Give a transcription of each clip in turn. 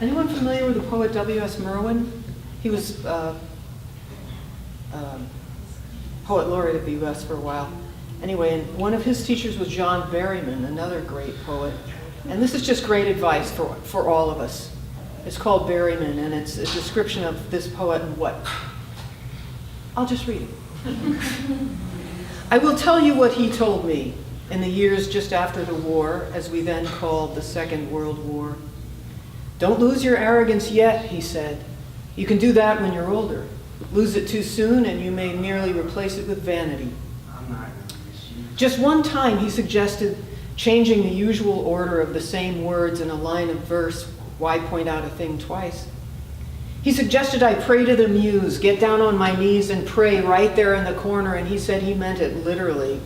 Anyone familiar with the poet W.S. Merwin? He was poet laureate of the U.S. for a while. Anyway, and one of his teachers was John Berryman, another great poet. And this is just great advice for all of us. It's called Berryman, and it's a description of this poet and what. I'll just read it. I will tell you what he told me in the years just after the war, as we then called the Second World War. Don't lose your arrogance yet, he said. You can do that when you're older. Lose it too soon and you may merely replace it with vanity. Just one time he suggested changing the usual order of the same words in a line of verse. Why point out a thing twice? He suggested I pray to the muse, get down on my knees and pray right there in the corner, and he said he meant it literally.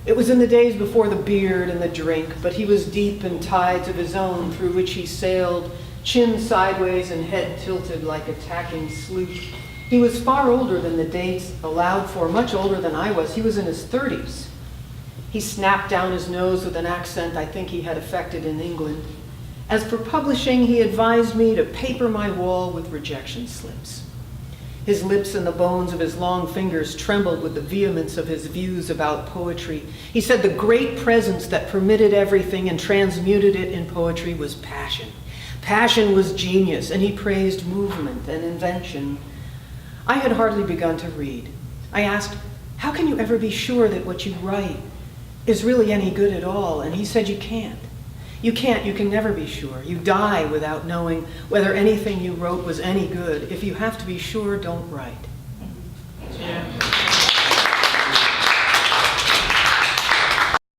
It was in the days before the beard and the drink, but he was deep in tides of his own through which he sailed, chin sideways and head tilted like a tacking sloop. He was far older than the dates allowed for, much older than I was. He was in his 30s. He snapped down his nose with an accent I think he had affected in England. As for publishing, he advised me to paper my wall with rejection slips. His lips and the bones of his long fingers trembled with the vehemence of his views about poetry. He said the great presence that permitted everything and transmuted it in poetry was passion. Passion was genius, and he praised movement and invention. I had hardly begun to read. I asked, how can you ever be sure that what you write is really any good at all? And he said, you can't. You can't, you can never be sure. You die without knowing whether anything you wrote was any good. If you have to be sure, don't write. Yeah.